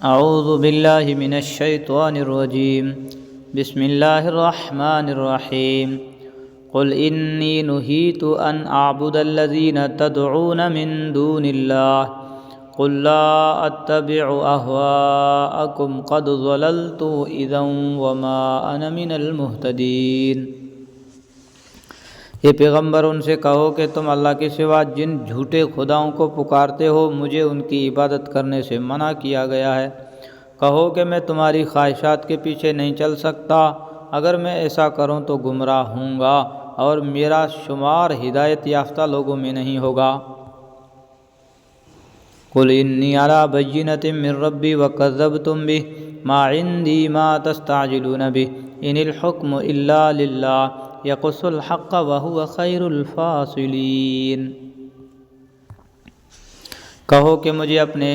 اعوذ باللہ من الشیطان الرجیم بسم اللہ الرحمن الرحیم قل انی نہیت ان اعبد الذین تدعون من دون اللہ قل لا اتبع اہواءکم قد ضللت اذا وما انا من المہتدین۔ یہ پیغمبر ان سے کہو کہ تم اللہ کے سوا جن جھوٹے خداؤں کو پکارتے ہو مجھے ان کی عبادت کرنے سے منع کیا گیا ہے۔ کہو کہ میں تمہاری خواہشات کے پیچھے نہیں چل سکتا، اگر میں ایسا کروں تو گمراہ ہوں گا اور میرا شمار ہدایت یافتہ لوگوں میں نہیں ہوگا۔ قل انی علی بینۃ من ربی وکذبتم بہ ما عندی ما تستعجلون بہ ان الحکم الا للہ یقص الحق وہو خیر الفاصلین۔ کہو کہ مجھے اپنے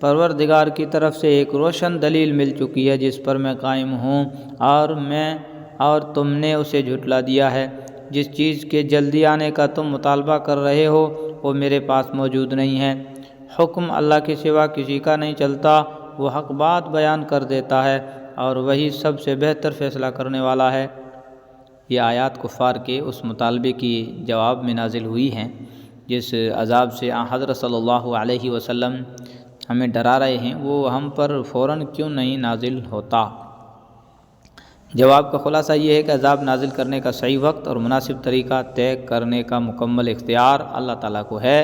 پروردگار کی طرف سے ایک روشن دلیل مل چکی ہے جس پر میں قائم ہوں، اور تم نے اسے جھٹلا دیا ہے۔ جس چیز کے جلدی آنے کا تم مطالبہ کر رہے ہو وہ میرے پاس موجود نہیں ہے۔ حکم اللہ کے سوا کسی کا نہیں چلتا، وہ حق بات بیان کر دیتا ہے اور وہی سب سے بہتر فیصلہ کرنے والا ہے۔ یہ آیات کفار کے اس مطالبے کی جواب میں نازل ہوئی ہیں جس عذاب سے حضرت صلی اللہ علیہ وسلم ہمیں ڈرا رہے ہیں، وہ ہم پر فوراً کیوں نہیں نازل ہوتا؟ جواب کا خلاصہ یہ ہے کہ عذاب نازل کرنے کا صحیح وقت اور مناسب طریقہ طے کرنے کا مکمل اختیار اللہ تعالیٰ کو ہے،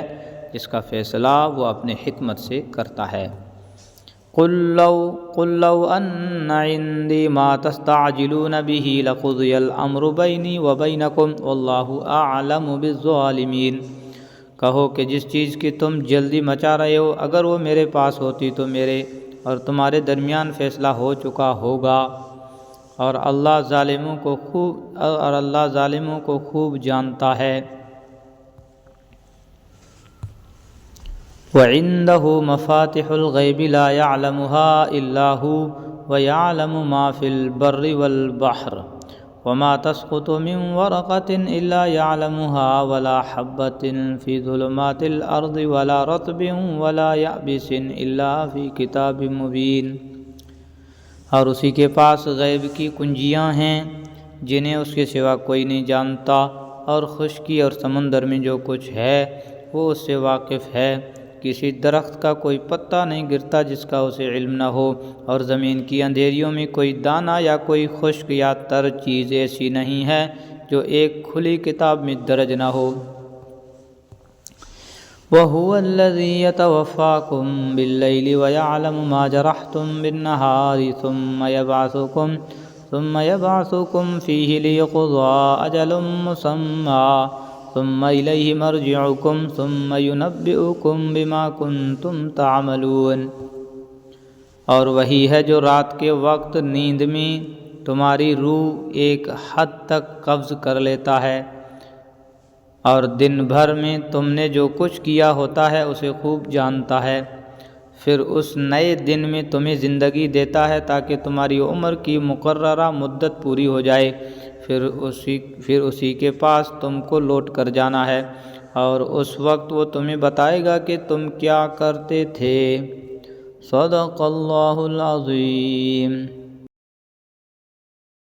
جس کا فیصلہ وہ اپنے حکمت سے کرتا ہے۔ قل لو ان عندي ما تستعجلون به لقضي الامر بيني وبينكم والله اعلم بالظالمین۔ کہو کہ جس چیز کی تم جلدی مچا رہے ہو اگر وہ میرے پاس ہوتی تو میرے اور تمہارے درمیان فیصلہ ہو چکا ہوگا، اور اللہ ظالموں کو خوب جانتا ہے۔ وَعِندَهُ مَفَاتِحُ الْغَيْبِ لَا يَعْلَمُهَا إِلَّا هُوَ وَيَعْلَمُ مَا فِي الْبَرِّ وَالْبَحْرِ وَمَا تَسْقُطُ مِنْ وَرَقَةٍ إِلَّا يَعْلَمُهَا وَلَا حَبَّةٍ فِي ظُلُمَاتِ الْأَرْضِ وَلَا رَطْبٍ وَلَا يَابِسٍ إِلَّا فِي كِتَابٍ مُبِينٍ۔ اور اسی کے پاس غیب کی کنجیاں ہیں جنہیں اس کے سوا کوئی نہیں جانتا، اور خشکی اور سمندر میں جو کچھ ہے وہ اس سے واقف ہے۔ کسی درخت کا کوئی پتا نہیں گرتا جس کا اسے علم نہ ہو، اور زمین کی اندھیریوں میں کوئی دانہ یا کوئی خشک یا تر چیز ایسی نہیں ہے جو ایک کھلی کتاب میں درج نہ ہو۔ وَهُوَ الَّذِي يَتَوَفَّاكُم بِاللَّيْلِ وَيَعْلَمُ مَا جَرَحْتُم بِالنَّهَارِ ثُمَّ يَبْعَثُكُم فِيهِ لِيَقْضَىٰ أَجَلٌ مُّسَمًّى ثم إليه مرجعكم ثم ينبئكم بما كنتم تعملون۔ اور وہی ہے جو رات کے وقت نیند میں تمہاری روح ایک حد تک قبض کر لیتا ہے، اور دن بھر میں تم نے جو کچھ کیا ہوتا ہے اسے خوب جانتا ہے۔ پھر اس نئے دن میں تمہیں زندگی دیتا ہے تاکہ تمہاری عمر کی مقررہ مدت پوری ہو جائے، پھر اسی کے پاس تم کو لوٹ کر جانا ہے، اور اس وقت وہ تمہیں بتائے گا کہ تم کیا کرتے تھے۔ صدق اللہ العظیم۔